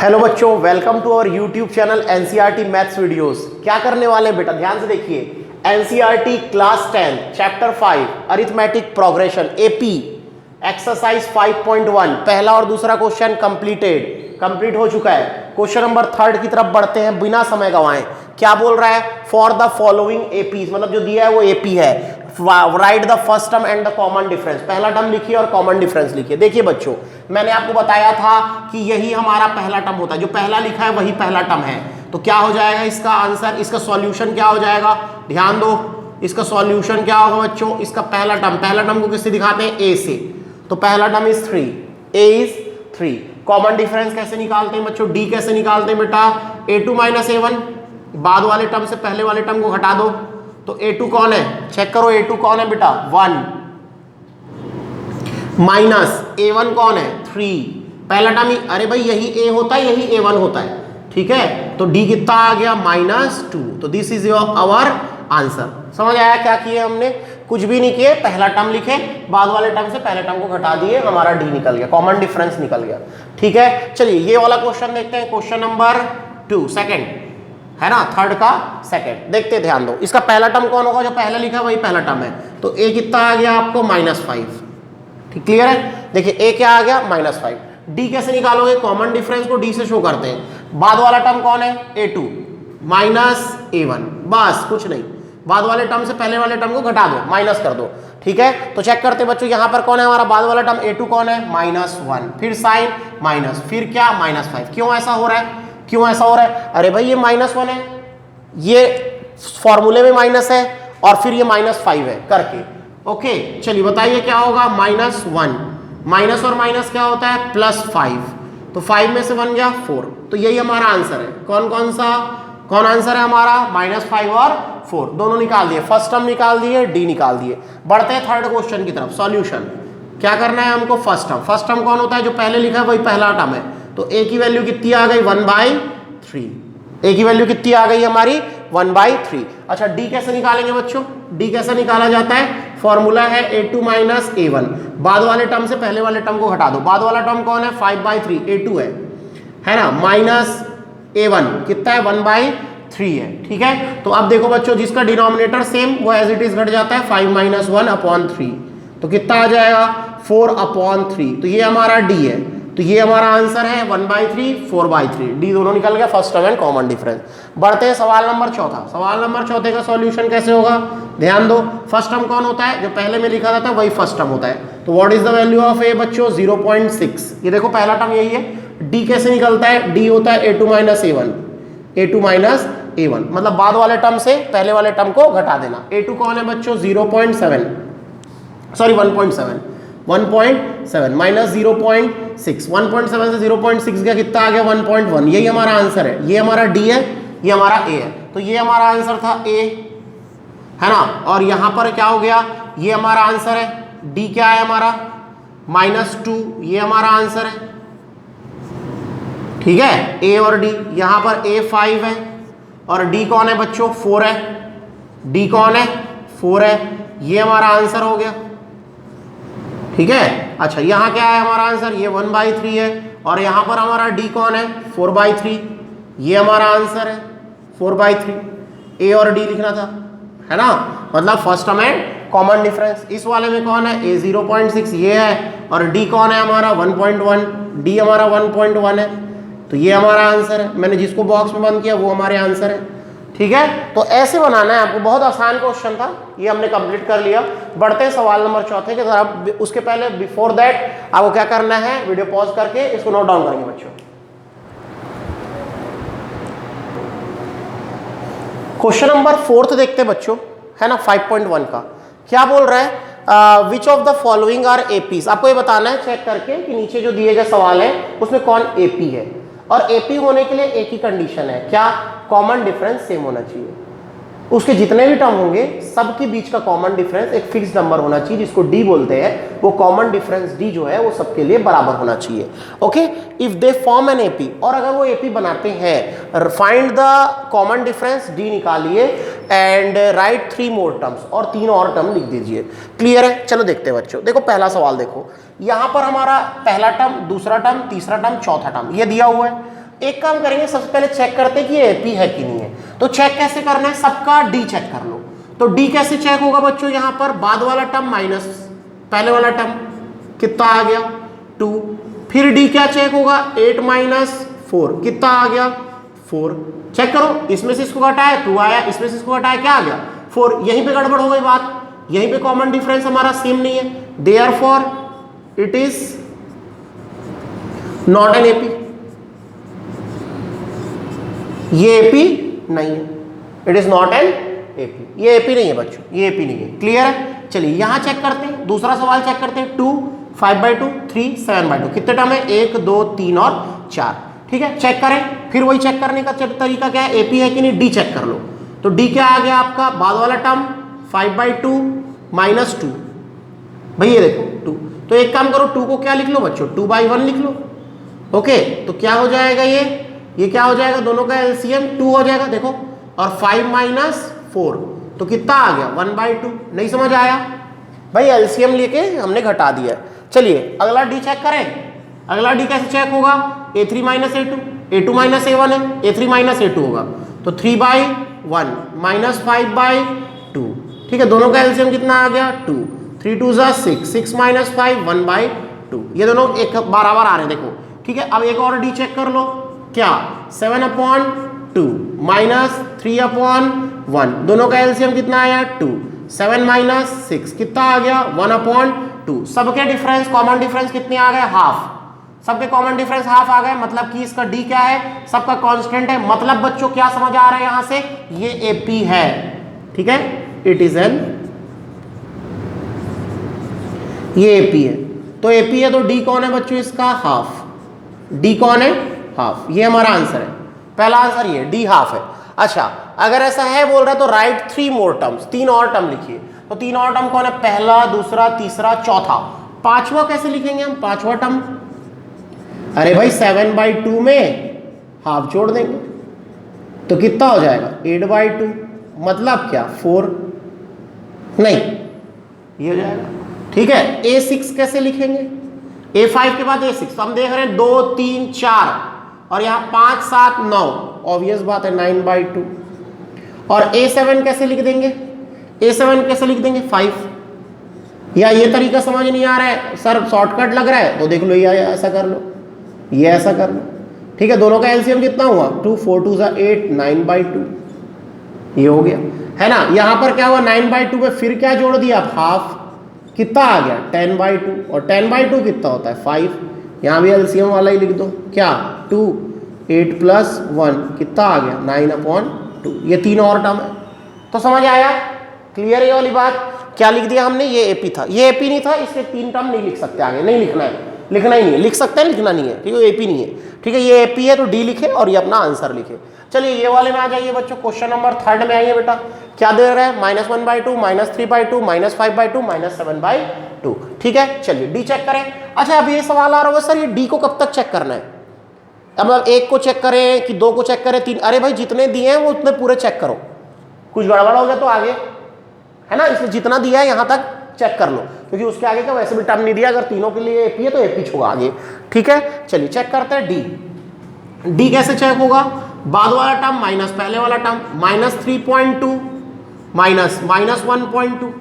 Hello बच्चों, welcome to our YouTube channel NCERT maths videos. क्या करने वाले हैं बेटा, ध्यान से देखिए। NCERT class 10 chapter 5 arithmetic progression AP exercise 5.1 पहला और दूसरा क्वेश्चन कंप्लीट हो चुका है। क्वेश्चन नंबर 3 की तरफ बढ़ते हैं बिना समय गंवाए। क्या बोल रहा है? फॉर द फॉलोइंग एपीज, मतलब जो दिया है वो एपी है। Right the first term and the common difference. पहला टर्म लिखिए और कॉमन डिफरेंस लिखिए। देखिए बच्चों, मैंने आपको बताया था कि यही हमारा पहला टर्म होता है, जो पहला लिखा है वही पहला टर्म है। तो क्या हो जाएगा इसका आंसर, इसका सॉल्यूशन क्या हो जाएगा? ध्यान दो, इसका सॉल्यूशन क्या होगा बच्चों? इसका पहला टर्म को किससे दिखाते हैं? ए से। तो पहला term is 3, A is 3। Common difference कैसे निकालते हैं बच्चों? डी कैसे निकालते हैं बेटा? a2 माइनस a1, बाद वाले टर्म से पहले वाले टर्म को घटा दो। तो a2 कौन है? चेक करो, a2 कौन है बेटा? 1 माइनस a1 कौन है? 3। पहला टर्म ही, अरे भाई यही a होता है, यही a1 होता है, ठीक है। तो d कितना आ गया? -2। तो this is your our answer. समझ आया क्या किए हमने? कुछ भी नहीं किए, पहला टर्म लिखे, बाद वाले टर्म से पहले टर्म को घटा दिए, हमारा डी निकल गया, कॉमन डिफरेंस निकल गया, ठीक है। चलिए ये वाला क्वेश्चन देखते हैं, क्वेश्चन नंबर 2 सेकंड है ना, थर्ड का सेकंड देखते, ध्यान दो। इसका पहला टर्म कौन होगा? जो पहले लिखा है वही पहला टर्म है। तो ए कितना आ गया आपको? -5। ठीक, क्लियर है? देखिए ए क्या आ गया? -5। डी कैसे निकालोगे? कॉमन डिफरेंस को डी से शो करते हैं। बाद वाला टर्म कौन है? a2 माइनस a1, बस कुछ नहीं। बाद वाले टर्म से पहले वाले टर्म को घटा दो, माइनस कर दो, ठीक है। तो चेक करते बच्चों, यहाँ पर कौन है हमारा बाद वाला टर्म? a2 कौन है? -1, फिर साइन माइनस, फिर क्या? -5। क्यों ऐसा हो रहा है? क्यों ऐसा हो रहा है? अरे भाई ये -1 है, ये फॉर्मूले में माइनस है, और फिर ये -5 है करके। ओके, चलिए बताइए क्या होगा? -1 माइनस और माइनस क्या होता है? +5। तो 5 में से 1 गया 4। तो यही हमारा आंसर है। कौन आंसर है हमारा? -5 और 4 दोनों निकाल दिए, फर्स्ट टर्म निकाल दिए, डी निकाल दिए। बढ़ते हैं थर्ड क्वेश्चन की तरफ। सॉल्यूशन क्या करना है हमको? फर्स्ट टर्म कौन होता है? जो पहले लिखा है वही पहला टर्म है। तो ए की वैल्यू कितनी आ गई? 1/3। ए की वैल्यू कितनी आ गई हमारी? 1/3। अच्छा, डी कैसे निकालेंगे बच्चों? डी कैसे निकाला जाता है? फॉर्मूला है a2 माइनस a1, बाद वाले टर्म से पहले वाले टर्म को हटा दो। बाद वाला टर्म कौन है? 5/3, a2 है ना, माइनस a1 कितना है? 1/3 है, ठीक है। तो अब देखो बच्चों, जिसका डिनोमिनेटर सेम वो एज इट इज घट जाता है, 5 - 1/3। तो कितना आ जाएगा? 4/3। तो ये हमारा डी है। तो ये हमारा आंसर है 1/3, 4/3। डी दोनों निकल गया, first term and common difference. बढ़ते हैं सवाल नंबर 4। सवाल नंबर 4 का सॉल्यूशन कैसे होगा? ध्यान दो, फर्स्ट टर्म कौन होता है? जो पहले में लिखा था वही फर्स्ट टर्म होता है। तो what is the value of a बच्चों? 0.6। ये देखो पहला टर्म यही है। डी कैसे निकलता है? डी होता है a2 माइनस a1, मतलब बाद वाले टर्म से पहले वाले टर्म को घटा देना। a2 कौन है बच्चों? 1.7 माइनस 0.6, 1.7 से 0.6 गया, कितना आ गया? 1.1। यही हमारा आंसर है। ये हमारा डी है, ये हमारा ए है। तो ये हमारा आंसर था ए, है ना। और यहां पर क्या हो गया? ये हमारा आंसर है। डी क्या है हमारा? -2, ये हमारा आंसर है, ठीक है। ए और डी, यहां पर ए 5 है और डी कौन है बच्चों? 4 है। डी कौन है? 4 है। ये हमारा आंसर हो गया, ठीक है। अच्छा, यहाँ क्या है हमारा आंसर? ये 1/3 है, और यहाँ पर हमारा डी कौन है? 4/3। ये हमारा आंसर है 4/3। ए और डी लिखना था, है ना, मतलब first term and common difference. इस वाले में कौन है? ए 0.6 ये है, और डी कौन है हमारा? 1.1। डी हमारा 1.1 है। तो ये हमारा आंसर है। मैंने जिसको बॉक्स में बंद किया वो हमारे आंसर है, ठीक है। तो ऐसे बनाना है आपको, बहुत आसान क्वेश्चन था, ये हमने कंप्लीट कर लिया। बढ़ते हैं सवाल नंबर 4 की तरफ। उसके पहले बिफोर दैट आपको क्या करना है? वीडियो पॉज करके इसको नोट डाउन करेंगे बच्चों। क्वेश्चन नंबर 4 देखते हैं बच्चों, है ना, 5.1 का। क्या बोल रहा है? Which of the following are APs. आपको ये बताना है चेक करके कि नीचे जो दिए गए सवाल है उसमें कौन एपी है। और एपी होने के लिए एक ही कंडीशन है, क्या? कॉमन डिफरेंस सेम होना चाहिए। उसके जितने भी टर्म होंगे सबके बीच का कॉमन डिफरेंस एक फिक्स नंबर होना चाहिए, जिसको डी बोलते हैं। वो कॉमन डिफरेंस डी जो है वो सबके लिए बराबर होना चाहिए। Okay, if they form an AP, और अगर वो एपी बनाते हैं, find the common difference, D निकालिए, एंड राइट 3 मोर टर्म्स, और 3 और टर्म लिख दीजिए। क्लियर है? चलो देखते हैं बच्चों। देखो पहला सवाल देखो, यहाँ पर हमारा पहला टर्म, दूसरा टर्म, तीसरा टर्म, चौथा टर्म ये दिया हुआ है। एक काम करेंगे, सबसे पहले चेक करते हैं कि ये एपी है कि नहीं है। तो चेक कैसे करना है, सबका डी चेक कर लो। तो डी कैसे चेक होगा बच्चों, यहां पर बाद वाला टर्म माइनस पहले वाला टर्म, कितना आ गया 2। फिर डी क्या चेक होगा, 8 माइनस 4, कितना आ गया 4। चेक करो, इसमें से इसको घटाया 2 आया, इसमें से इसको घटाया क्या आ गया 4। यहीं पे गड़बड़ हो गई बात, यहीं पे कॉमन डिफरेंस हमारा सेम नहीं है, therefore it is not an AP. ये एपी नहीं है, it is not an AP, ये एपी नहीं है बच्चों, ये एपी नहीं है। क्लियर है, चलिए यहां चेक करते हैं, दूसरा सवाल चेक करते हैं। 2 5/2 3 7/2 कितने टर्म है, 1 2 3 और 4। ठीक है, चेक करें। फिर वही चेक करने का तरीका क्या है, एपी है कि नहीं, डी चेक कर लो। तो डी क्या आ गया आपका, बाद वाला टर्म 5/2 -2, भाई ये देखो 2। तो एक काम करो, 2 को क्या लिख लो बच्चों, 2/1 लिख लो। ओके, तो क्या हो जाएगा, ये क्या हो जाएगा, दोनों का एलसीएम 2 हो जाएगा देखो, और 5 - 4 तो कितना आ गया 1/2। नहीं समझ आया भाई, एलसीएम लेके हमने घटा दिया। चलिए अगला डी चेक करें। अगला डी कैसे चेक होगा, a3 - a2, a2 - a1 है, a3 - a2 होगा, तो 3/1 -5/2। ठीक है, दोनों का एलसीएम कितना आ गया 2, 3 2 6, 6 - 5 1/2। ये दोनों एक बराबर आ रहे हैं देखो। ठीक है, अब एक और डी चेक कर लो, क्या 7/2 -3/1, दोनों का एलसीएम कितना आया 2, 7 - 6 कितना आ गया 1/2। सबके डिफरेंस कॉमन डिफरेंस कितने आ गए, हाफ। सबके कॉमन डिफरेंस हाफ आ गए, मतलब कि इसका डी क्या है, सबका कांस्टेंट है। मतलब बच्चों क्या समझ आ रहा है यहां से, ये एपी है। ठीक है, इट इज एन, ये एपी है। तो एपी है तो डी कौन है बच्चों इसका, हाफ। डी कौन है, हाफ। ये हमारा आंसर है, पहला आंसर ये डी हाफ है। अच्छा, अगर ऐसा है बोल रहा है तो राइट 3 मोर टर्म्स, 3 और टर्म लिखिए। तो 3 और टर्म कौन है, पहला, दूसरा, तीसरा, चौथा। पांचवा कैसे लिखेंगे हम, पांचवा टर्म, अरे भाई 7/2 में हाफ जोड़ देंगे तो कितना हो जाएगा 8/2, मतलब क्या 4, नहीं ये हो जाएगा। ठीक है, a6 कैसे लिखेंगे, a5 के बाद a6, तो हम देख रहे हैं 2 3 4 और यहाँ 5 7 9, ऑब्वियस बात है 9/2। और a7 कैसे लिख देंगे, a7 कैसे लिख देंगे 5। या ये तरीका समझ नहीं आ रहा है सर, शॉर्टकट लग रहा है, तो देख लो ये ऐसा कर लो, ये ऐसा कर लो। ठीक है, दोनों का एलसीएम कितना हुआ 2 4 2 8, 9/2, ये हो गया है ना। यहां पर क्या हुआ 9/2 पे फिर क्या जोड़ दिया आप, हाफ, कितना आ गया 10/2, और 10/2 कितना होता है 5। यहां भी एलसीएम वाला ही लिख दो, क्या 2 8 + 1 कितना आ गया 9/2। ये 3 और टर्म है, तो समझ आया, क्लियर है ये वाली बात। क्या लिख दिया हमने, ये एपी था, ये एपी नहीं था, इसके 3 टर्म नहीं लिख सकते, आगे नहीं लिखना है, लिखना ही नहीं है, लिख सकते हैं लिखना नहीं है। ठीक है, एपी नहीं है। ठीक है, ये एपी है तो डी लिखे और ये अपना आंसर लिखे। चलिए ये वाले में आ जाइए बच्चों, क्वेश्चन नंबर 3 में आइए बेटा। क्या दे रहा है, -1/2 -3/2 -5/2 -7/2। ठीक है, चलिए डी चेक करें। अच्छा, अब ये सवाल आ रहा होगा सर ये डी को कब तक चेक करना है, अब मतलब 1 को चेक करें कि 2 को चेक करें, 3, अरे भाई जितने दिए हैं वो उतने पूरे चेक करो, कुछ गड़बड़ हो गया तो आगे है ना, इसलिए जितना दिया है यहां तक चेक कर लो, क्योंकि उसके आगे का वैसे भी टर्म नहीं दिया। अगर तीनों के लिए एपी है तो एपी होगा आगे। ठीक है, चलिए चेक करते हैं डी। डी कैसे चेक होगा, बाद वाला टर्म माइनस पहले वाला टर्म, -3.2 -1.2,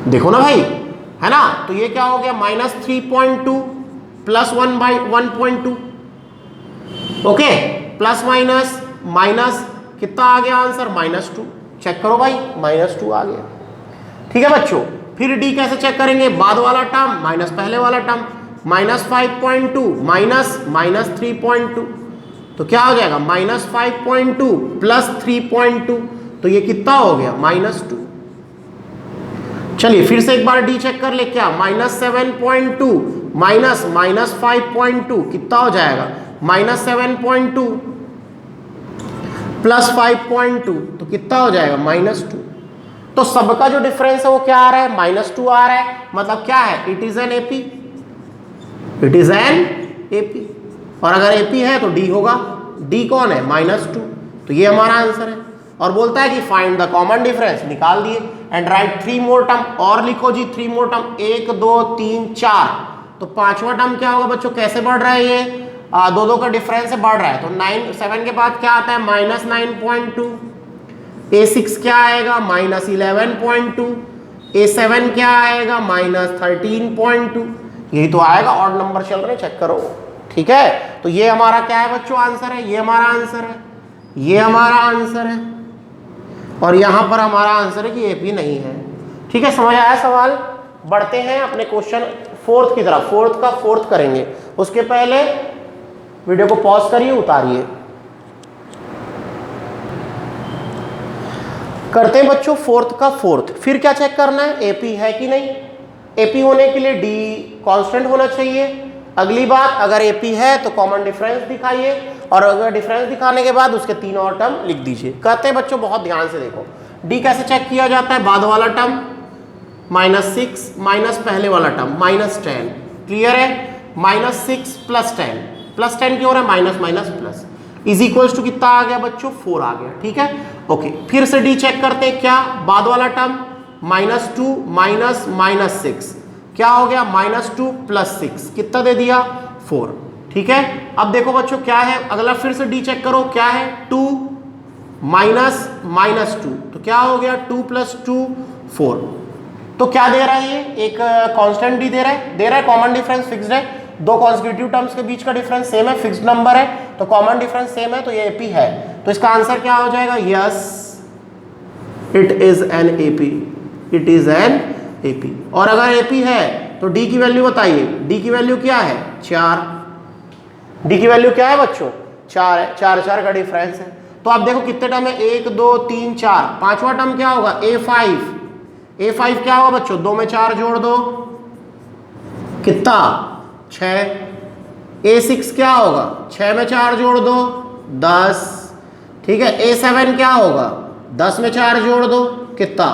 देखो ना भाई, है ना। तो ये क्या हो गया -3.2 + 1/1.2, ओके, प्लस माइनस माइनस कितना आ गया आंसर -2। चेक करो भाई, -2 आ गया। ठीक है बच्चों, फिर डी कैसे चेक करेंगे, बाद वाला टर्म माइनस पहले वाला टर्म, -5.2 -3.2, तो क्या हो जाएगा -5.2 + 3.2, तो ये कितना हो गया -2। चलिए फिर से एक बार डी चेक कर ले, क्या -7.2 -5.2 कितना हो जाएगा -7.2 + 5.2, तो कितना हो जाएगा -2। तो सबका जो डिफरेंस है वो क्या आ रहा है -2 आ रहा है, मतलब क्या है, it is an AP, it is an AP. और अगर एपी है तो डी होगा, डी कौन है -2, तो ये हमारा आंसर है। और बोलता है कि फाइंड द कॉमन डिफरेंस, निकाल दिए, एंड राइट 3 मोर टर्म, और लिखो जी 3 मोर टर्म, 1 2 3 4। तो पांचवा टर्म क्या होगा बच्चों, कैसे बढ़ रहा है ये, दो दो का डिफरेंस से बढ़ रहा है, तो 7 के बाद क्या आता है -9.2, A6 क्या आएगा -11.2, A7 क्या आएगा -13.2, यही तो आएगा, ऑड नंबर चल रहे, चेक करो। ठीक है, तो ये हमारा क्या है बच्चों आंसर है, ये हमारा आंसर है, ये हमारा आंसर है, और यहां पर हमारा आंसर है कि एपी नहीं है। ठीक है, समझ आया सवाल। बढ़ते हैं अपने क्वेश्चन फोर्थ की तरफ, फोर्थ का फोर्थ करेंगे, उसके पहले वीडियो को पॉज करिए, उतारिए। करते हैं बच्चों फोर्थ का फोर्थ। फिर क्या चेक करना है, एपी है कि नहीं। एपी होने के लिए डी कांस्टेंट होना चाहिए। अगली बात, अगर एपी है तो कॉमन डिफरेंस दिखाइए, और अगर डिफरेंस दिखाने के बाद उसके 3 और टर्म लिख दीजिए। कहते हैं बच्चों बहुत ध्यान से देखो, डी कैसे चेक किया जाता है, बाद वाला टर्म -6 माइनस पहले वाला टर्म -10, क्लियर है, -6 + 10, +10 क्यों हो रहा है, minus minus plus, is equals to कितना आ गया बच्चों 4 आ गया। ठीक है, ओके, फिर से डी चेक करते हैं, क्या बाद वाला टर्म -2 माइनस -6 क्या हो गया -2 + 6 कितना दे दिया 4। ठीक है, अब देखो बच्चों क्या है, अगला फिर से डी चेक करो, क्या है 2 माइनस -2, तो क्या हो गया 2 + 2 4। तो क्या दे रहा है, ये एक कांस्टेंट डी दे रहा है, कॉमन डिफरेंस फिक्स्ड है, दो कॉन्सेक्यूटिव टर्म्स के बीच का डिफरेंस सेम है, फिक्स्ड नंबर है, तो कॉमन डिफरेंस सेम है, तो ये एपी है। तो इसका आंसर क्या हो जाएगा, yes it is an AP, it is an AP. और अगर एपी है तो डी की वैल्यू बताइए, डी की वैल्यू क्या है 4, डी की वैल्यू क्या है बच्चों 4 है, 4 का डिफरेंस है। तो आप देखो कितने टर्म है, 1 2 3 4, पांचवा टर्म क्या होगा A5 क्या होगा बच्चों, 2 में 4 जोड़ दो कितना 6, A6 क्या होगा 6 में 4 जोड़ दो 10, ठीक है, A7 क्या होगा 10 में 4 जोड़ दो कितना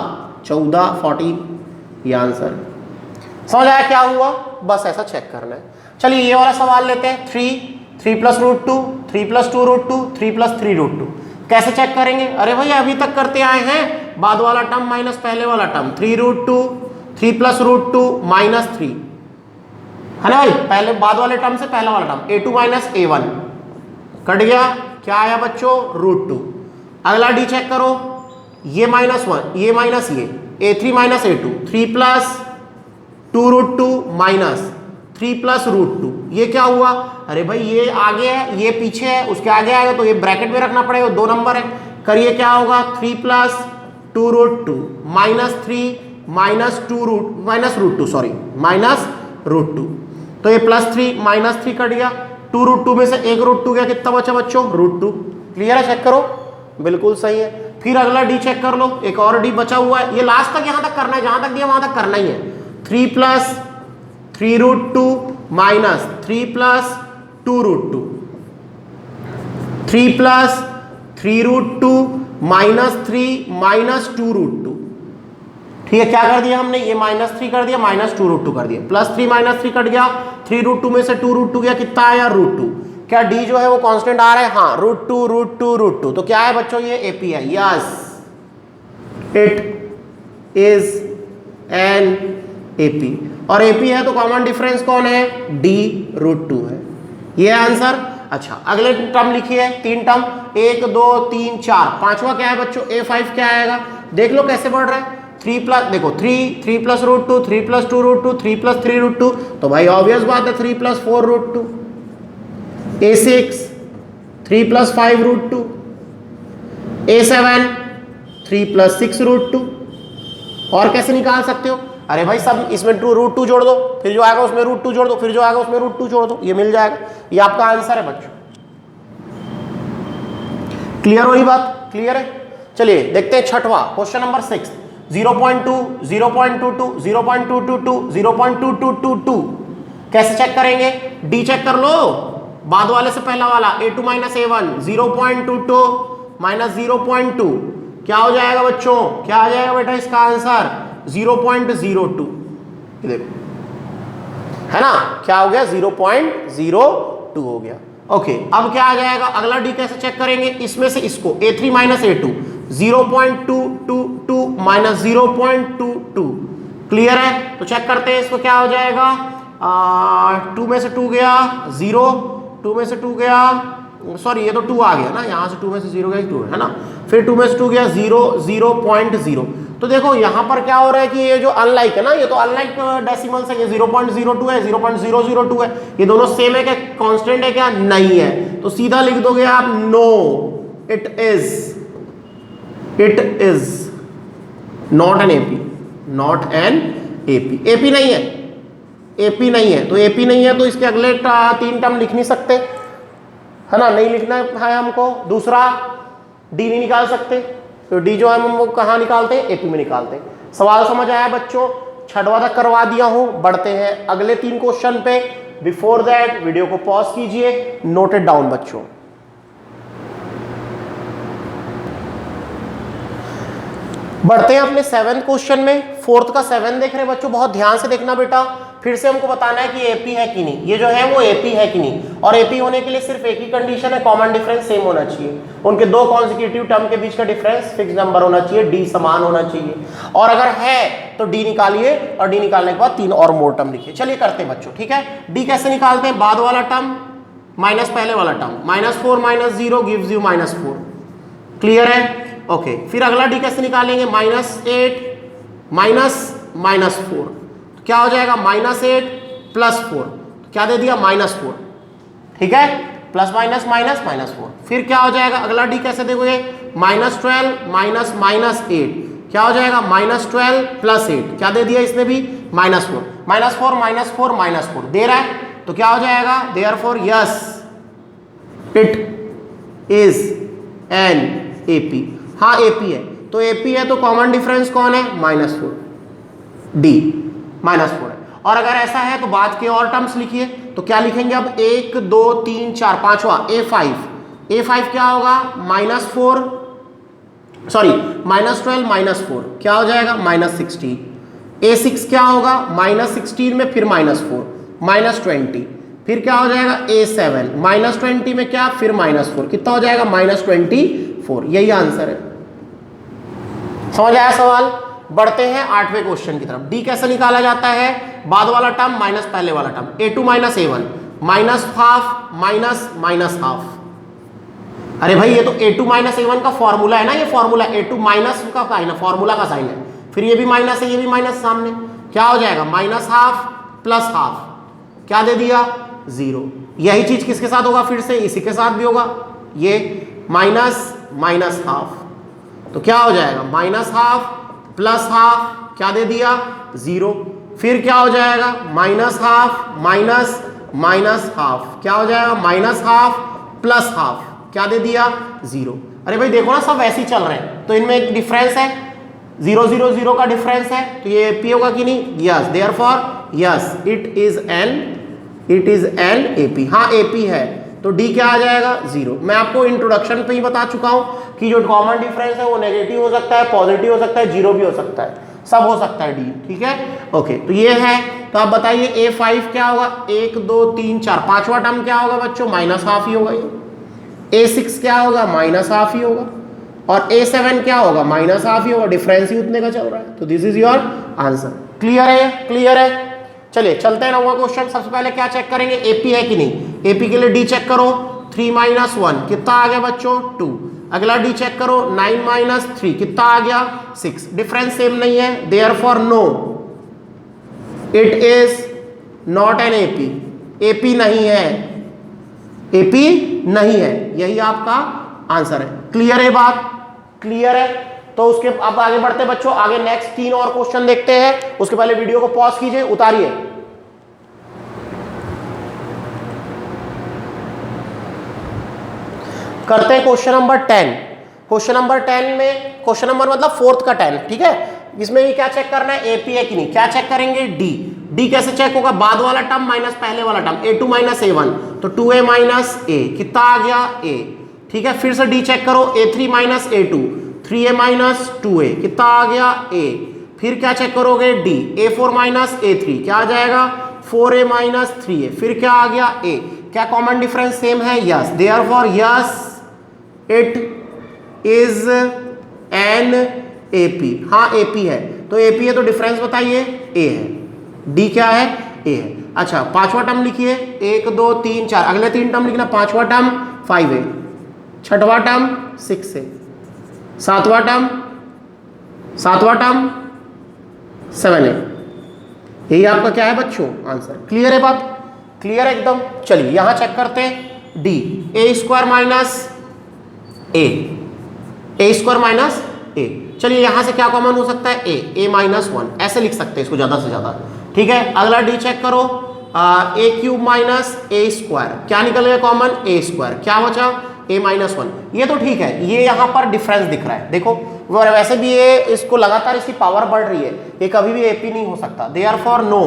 14 14, ये आंसर। समझ आया क्या हुआ, बस ऐसा चेक करना है। चलिए ये वाला सवाल लेते हैं, 3 + √2, 3 + 2 √2, 3 + 3 √2 कैसे चेक करेंगे। अरे भैया अभी तक करते आए हैं, बाद वाला टर्म माइनस पहले वाला टर्म, 3 √2, 3 + √2 -3 है ना भाई, पहले बाद वाले टर्म से पहला वाला टर्म A2 - A1 कट गया, क्या आया बच्चों √2। अगला डी चेक करो, ये -1 ये माइनस ये A3 - A2, 3 + 2 √2 -3 + √2, ये क्या हुआ, अरे भाई ये आगे है ये पीछे है, उसके आगे आएगा तो ये ब्रैकेट में रखना पड़ेगा, 2 नंबर है, करिए क्या होगा 3 + 2 √2 -2 तो ये +3 -3 कट गया, 2 √2 में से 1 √2 गया, कितना बचा बच्चों √2। क्लियर है, चेक करो, बिल्कुल सही है। फिर अगला डी चेक कर लो, एक और डी बचा हुआ है, ये लास्ट तक यहां तक करना है, जहां तक दिया वहां तक करना ही है। 3 + 3 √2 -3 + 2 √2, 3 + 3 √2 -3 - 2 √2, ठीक है, क्या कर दिया हमने, ये -3 कर दिया, -2 √2 कर दिया, +3 -3 कट गया, 3 √2 में से 2 √2 गया, कितना आया √2। क्या डी जो है वो कांस्टेंट आ रहा है, हाँ √2 √2 √2, तो क्या है बच्चों ये एपी है, yes it is an AP. और एपी है तो कॉमन डिफरेंस कौन है, डी √2 है, ये आंसर। अच्छा अगले टर्म लिखिए, 3 टर्म 1 2 3 4, पांचवा क्या है बच्चों A5 क्या आएगा, देख लो कैसे बढ़ रहा है, 3 + देखो 3 + √2, 3 + 2 √2, 3 + 3 √2, तो भाई ऑब्वियस बात है 3 + 4 √2, A6 3 + 5 √2, A7 3 + 6 √2। और कैसे निकाल सकते हो, अरे भाई सब इसमें √2 जोड़ दो, फिर जो आएगा उसमें √2 जोड़ दो, फिर जो आएगा उसमें √2 जोड़ दो, ये मिल जाएगा, ये आपका आंसर है बच्चों। क्लियर हो रही बात, क्लियर है। चलिए देखते हैं छठवां क्वेश्चन नंबर 6, 0.2 0.22 0.222 0.2222 कैसे चेक करेंगे, डी चेक कर लो, बाद वाले से पहला वाला A2 - A1 0.22 -0.2 क्या हो जाएगा बच्चों, क्या आ जाएगा बेटा इसका आंसर 0.02, देखो है ना, क्या हो गया 0.02 हो गया। ओके अब क्या आ जाएगा, अगला डी कैसे चेक करेंगे, इसमें से इसको A3 - A2 0.222 -0.22 क्लियर है, तो चेक करते हैं इसको, क्या हो जाएगा 2 में से 2 गया 0, 2 में से 2 गया, सॉरी ये तो 2 आ गया ना, यहाँ से 2 में से 0 गया 2 है ना, फिर 2 में से 2 गया 0, 0.0। तो देखो यहाँ पर क्या हो रहा है कि ये जो अनलाइक है ना, ये तो अनलाइक डेसिमल्स है, ये 0.02 है, 0.002 है, ये दोनों सेम है क्या, कांस्टेंट है क्या, नहीं है। तो सीधा लिख दोगे आप no it is not an AP, not an AP, AP नहीं है, एपी नहीं है। तो एपी नहीं है तो इसके अगले 3 टर्म लिख नहीं सकते है ना, नहीं लिखना है हमको। दूसरा डी नहीं निकाल सकते, तो डी जो है हम वो कहाँ निकालते हैं, एपी में निकालते हैं। सवाल समझ आया बच्चों, छठवां तक करवा दिया हूं, बढ़ते हैं अगले 3 क्वेश्चन पे। बिफोर दैट वीडियो को पॉज कीजिए, नोट इट डाउन बच्चों। बढ़ते हैं अपने 7th क्वेश्चन में। 4th का 7 देख रहे हैं बच्चों, बहुत ध्यान से देखना बेटा, फिर से हमको बताना है कि एपी है कि नहीं, ये जो है वो एपी है कि नहीं। और एपी होने के लिए सिर्फ एक ही कंडीशन है, कॉमन डिफरेंस सेम होना चाहिए, उनके 2 कॉन्सेक्यूटिव टर्म के बीच का डिफरेंस फिक्स नंबर होना चाहिए, डी समान होना चाहिए। और अगर है तो डी निकालिए, और डी निकालने के बाद 3 और मोर टर्म लिखिए। चलिए करते हैं बच्चों, ठीक है। डी कैसे निकालते हैं, बाद वाला टर्म माइनस पहले वाला टर्म, -4 - 0 गिव्स यू -4, क्लियर है, ओके। फिर अगला डी कैसे निकालेंगे, -8 -4, तो क्या हो जाएगा, -8 + 4, क्या दे दिया, -4, ठीक है, प्लस माइनस माइनस -4। फिर क्या हो जाएगा, अगला डी कैसे देखोगे, -12 -8, क्या हो जाएगा, -12 + 8, क्या दे दिया इसने भी, -4, -4 -4 दे रहा है, तो क्या हो जाएगा, therefore yes it is an AP. हाँ एपी है, तो एपी है तो कॉमन डिफरेंस कौन है, -4, डी -4 है। और अगर ऐसा है तो बाद के और टर्म्स लिखिए, तो क्या लिखेंगे अब, 1 2 3 4 5वां A5 क्या होगा, -4 सॉरी -12 -4 क्या हो जाएगा, -16। A6 क्या होगा, -16 में फिर -4 -20, फिर क्या हो जाएगा A7 -20 में क्या, फिर -4, कितना हो जाएगा, -24। यही आंसर है, समझ आया सवाल। बढ़ते हैं 8वें क्वेश्चन की तरफ। डी कैसे निकाला जाता है, बाद वाला टर्म माइनस पहले वाला टर्म, A2 - A1 -½ -½ अरे भाई ये तो A2 - A1 का फॉर्मूला है ना, ये फॉर्मूला A2 माइनस का साइन है, फॉर्मूला का साइन है, फिर ये भी माइनस है, ये भी माइनस सामने, क्या हो जाएगा, -½ + ½ क्या दे दिया, 0। यही चीज किसके साथ होगा, फिर से इसी के साथ भी होगा, ये माइनस -½ तो क्या हो जाएगा, -½ + ½ क्या दे दिया, 0। फिर क्या हो जाएगा, -½ -½ क्या हो जाएगा, -½ + ½ क्या दे दिया, 0। अरे भाई देखो ना सब ऐसे ही चल रहे हैं, तो इनमें एक डिफरेंस है, 0 0 0 का डिफरेंस है, तो ये एपी होगा कि नहीं, yes, therefore yes it is an AP. हाँ एपी है, तो डी क्या आ जाएगा, 0। मैं आपको इंट्रोडक्शन पे ही बता चुका हूं कि जो कॉमन डिफरेंस है वो नेगेटिव हो सकता है, पॉजिटिव हो सकता है, 0 भी हो सकता है, सब हो सकता है डी, ठीक है, ओके। तो ये है, तो आप बताइए A5 क्या होगा, 1 2 3 4 5वां टर्म क्या होगा बच्चों, -½ ही होगा ये। A6 क्या होगा, -½ ही होगा, और A7 क्या होगा, -½ ही होगा, डिफरेंस ही उतने का चल रहा है। तो this is your answer, clear है, क्लियर है। चलिए चलते हैं 9वां क्वेश्चन। सबसे पहले क्या चेक करेंगे, एपी है कि नहीं, एपी के लिए डी चेक करो, 3 - 1 कितना आ गया बच्चों, 2। अगला डी चेक करो, 9 - 3 कितना आ गया, 6। डिफरेंस सेम नहीं है, therefore no it is not an AP, AP नहीं है, एपी नहीं है, यही आपका आंसर है। क्लियर है बात, क्लियर है। तो उसके अब आगे बढ़ते हैं बच्चों, आगे नेक्स्ट 3 और क्वेश्चन देखते हैं। उसके पहले वीडियो को पॉज कीजिए, उतारिए। करते हैं क्वेश्चन नंबर 10। क्वेश्चन नंबर 10 में, क्वेश्चन नंबर मतलब 4th का 10, ठीक है। इसमें भी क्या चेक करना है, एपी है कि नहीं, क्या चेक करेंगे, डी। डी कैसे चेक होगा, बाद वाला टर्म माइनस पहले वाला टर्म, A2 - A1 तो 2A - A कितना आ गया, A, ठीक है। फिर से डी चेक करो, A3 - A2 3A - 2A कितना आ गया, A। फिर क्या चेक करोगे, डी, A4 - A3 क्या आ जाएगा, 4A - 3A, फिर क्या आ गया, A। क्या कॉमन डिफरेंस सेम है, yes, therefore yes it is an AP. हाँ एपी है, तो एपी है तो डिफरेंस बताइए, ए है। डी क्या है, ए है। अच्छा पांचवा टर्म लिखिए 1 2 3 4, अगले 3 टर्म लिखना, पांचवा टर्म 5a, छठवा टर्म 6a, सातवां टर्म 7a, यही आपका क्या है बच्चों आंसर। क्लियर है बात, क्लियर है एकदम। चलिए यहां चेक करते हैं डी, ए स्क्वायर माइनस ए। चलिए यहां से क्या कॉमन हो सकता है, ए माइनस 1, ऐसे लिख सकते हैं इसको ज्यादा से ज्यादा। ठीक है, अगला डी चेक करो, ए क्यूब माइनस ए स्क्वायर, क्या निकल गया कॉमन, ए स्क्वायर, क्या बचा ए माइनस 1। ये तो ठीक है, ये यहां पर डिफरेंस दिख रहा है, देखो वैसे भी ये इसको लगातार इसकी पावर बढ़ रही है, ये कभी भी एपी नहीं हो सकता। Therefore no,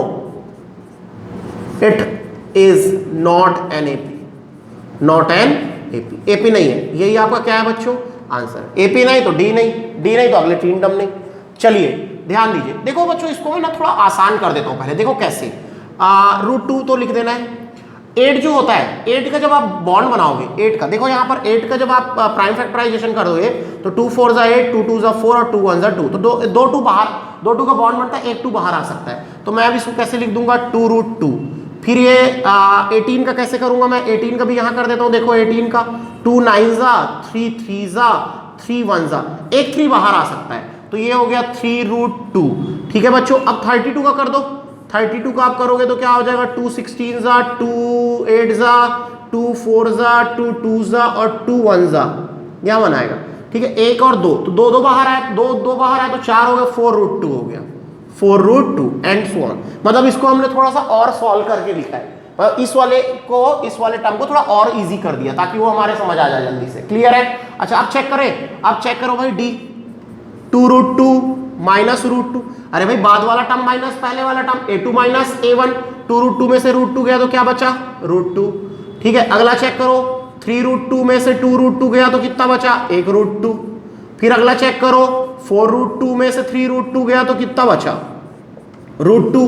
it is not an AP, not an AP, AP नहीं है। यही आपका क्या है बच्चों आंसर। एपी नहीं तो डी नहीं, डी नहीं तो अगले 3 टर्म नहीं। चलिए ध्यान दीजिए, देखो बच्चों इसको मैं ना थोड़ा आसान कर देता हूं पहले, देखो कैसे। √2 तो लिख देना है। 8 जो होता है, 8 का जब आप बॉन्ड बनाओगे 8 का, देखो यहाँ पर 8 का जब आप प्राइम फैक्टराइजेशन कर दोगे तो 2 4 जा 8, 2 2 जा 4 और 2 1 जा 2, तो दो 2 बाहर, 2 2 का बॉन्ड बनता है, 1 2 बाहर आ सकता है। तो मैं अब इसको कैसे लिख दूंगा 2√2। फिर ये 18 का कैसे करूंगा मैं, 18 का भी यहाँ कर देता हूँ, देखो 18 का 2 9 जा 3 3 जा 3 1 जा, एक 3 बाहर आ सकता है, तो ये हो गया 3√2। ठीक है बच्चों, अब 32 का कर दो, 32 का आप करोगे तो क्या हो जाएगा 2 16 जा 2 8 जा 2 4 जा 2 2 जा और 2 1 जा, यहां बनाएगा। ठीक है, 1 और 2 तो 2 2 बाहर आए, 2 2 बाहर आए तो 4 हो गया, 4√2 हो गया, 4√2 एंड सो ऑन। मतलब इसको हमने थोड़ा सा और सॉल्व करके लिखा है, इस वाले टर्म को थोड़ा और इजी कर दिया ताकि वो हमारे समझ आ जाए जल्दी से। क्लियर है। अच्छा अब चेक करें, अब चेक करो भाई डी, 2√2 माइनस √2, अरे भाई बाद वाला टर्म माइनस पहले वाला टर्म, a2 माइनस a1, 2√2 में से √2 गया तो क्या बचा √2। ठीक है, अगला चेक करो, 3√2 में से 2√2 गया तो कितना बचा 1√2। फिर अगला चेक करो, 4√2 में से 3√2 गया तो कितना बचा √2।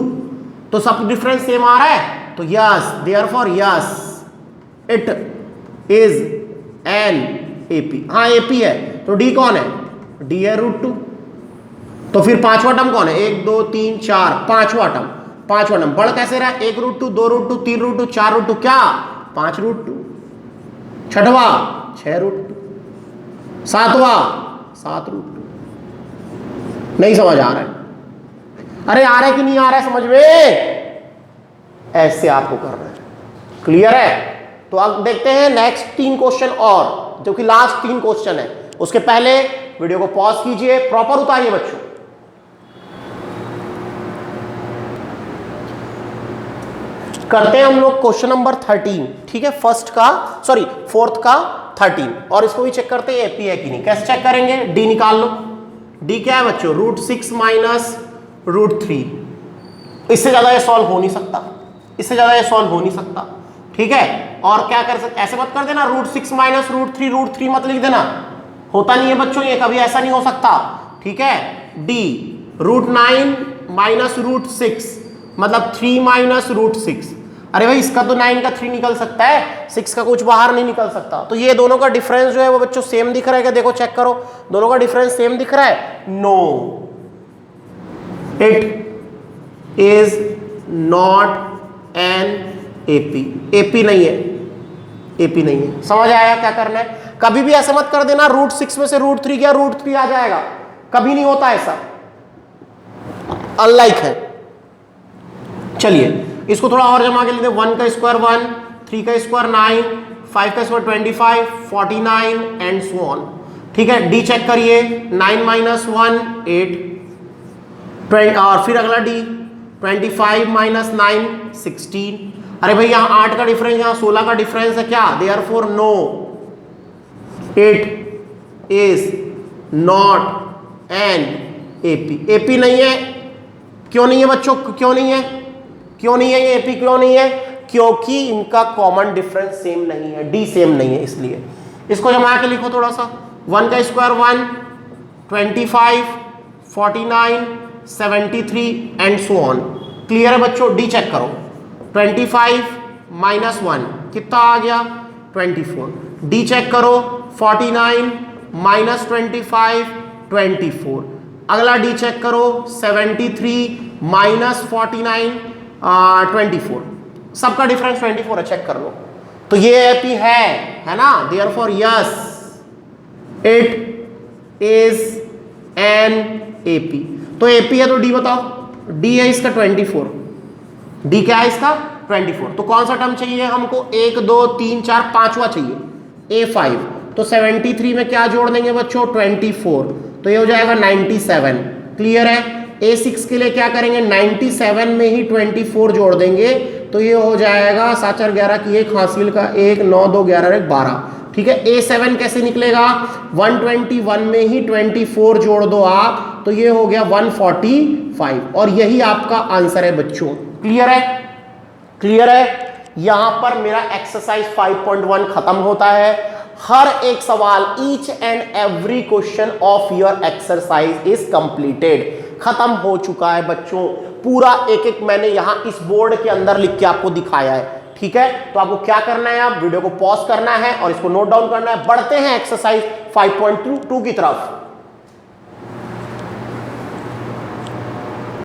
तो सब डिफरेंस सेम आ रहा है, तो yes, therefore yes it is an AP. हाँ एपी है, तो डी कौन है, डी है √2। तो फिर पांचवा टर्म कौन है, 1 2 3 4, पांचवा टर्म बढ़ कैसे रहा है, 1√2 2√2 3√2 4√2, क्या 5√2, छठवा 6√2, सातवा 7√2। नहीं समझ आ रहा है, अरे आ रहा है कि नहीं आ रहा है समझ में, ऐसे आपको करना है। क्लियर है। तो अब देखते हैं नेक्स्ट 3 क्वेश्चन और, जो कि लास्ट 3 क्वेश्चन है। उसके पहले वीडियो को पॉज कीजिए, प्रॉपर उतारिए बच्चों। करते हैं हम लोग क्वेश्चन नंबर 13। ठीक है, फोर्थ का 13, और इसको भी चेक करते हैं एपी है कि नहीं। कैसे चेक करेंगे, डी निकाल लो। डी क्या है बच्चों, √6 माइनस √3। इससे ज्यादा ये सॉल्व हो नहीं सकता, इससे ज्यादा ये सॉल्व हो नहीं सकता। ठीक है, और क्या कर सकते, ऐसे मत कर देना √6 माइनस √3 मत लिख देना, होता नहीं है बच्चों, ये कभी ऐसा नहीं हो सकता। ठीक है, डी √9 माइनस √6 मतलब 3 माइनस √6। अरे भाई इसका तो 9 का 3 निकल सकता है, 6 का कुछ बाहर नहीं निकल सकता। तो ये दोनों का डिफरेंस जो है वो बच्चों सेम दिख रहा है क्या, देखो चेक करो, दोनों का डिफरेंस सेम दिख रहा है। No, it is not an AP, AP नहीं है, एपी नहीं है। समझ आया क्या करना है। कभी भी ऐसे मत कर देना √6 में से √3 गया √3 आ जाएगा, कभी नहीं होता ऐसा, अनलाइक है। चलिए इसको थोड़ा और जमा के लेते हैं, 1 का स्क्वायर 1, 3 का स्क्वायर 9, 5 का स्क्वायर 25, 49 एंड सो ऑन। ठीक है, डी चेक करिए, 9 माइनस 1 8, और फिर अगला डी 25 माइनस 9 16। अरे भाई यहाँ 8 का डिफरेंस, यहाँ 16 का डिफरेंस है क्या, therefore no, it is not an AP. AP नहीं है, क्यों नहीं है बच्चों, क्यों नहीं है, क्यों नहीं है ये एपी, क्यों नहीं है, क्योंकि इनका कॉमन डिफरेंस सेम नहीं है, डी सेम नहीं है, इसलिए। इसको जमा के लिखो थोड़ा सा, 1 का square 1, 25, 49, 73 and so on. Clear है बच्चों, डी चेक करो, 25 माइनस 1 कितना आ गया 24। डी चेक करो, 49 माइनस 25 24। अगला डी चेक करो, 73 माइनस 49 24। सबका डिफरेंस 24 है, चेक कर लो। तो ये एपी है ना, therefore yes it is an AP. तो एपी है तो डी बताओ, डी है इसका 24, डी क्या है इसका 24। तो कौन सा टर्म चाहिए हमको, 1 2 3 4 पांचवा चाहिए A5। तो 73 में क्या जोड़ देंगे बच्चों 24, तो ये हो जाएगा 97। क्लियर है। A6 के लिए क्या करेंगे 97 में ही 24 जोड़ देंगे, तो ये हो जाएगा 7 4 11 की 1 हासिल का 1 9 2 11 1 12। ठीक है। A7 कैसे निकलेगा, 121 में ही 24 जोड़ दो आप, तो ये हो गया 145 और यही आपका आंसर है बच्चों। क्लियर है, क्लियर है। यहां पर मेरा एक्सरसाइज 5.1 खत्म होता है। हर एक सवाल each and every question of your exercise is completed, खत्म हो चुका है बच्चों। पूरा एक एक मैंने यहां इस बोर्ड के अंदर लिख के आपको दिखाया है। ठीक है। तो आपको क्या करना है, आप वीडियो को पॉज करना है और इसको नोट डाउन करना है। बढ़ते हैं एक्सरसाइज 5.2 की तरफ।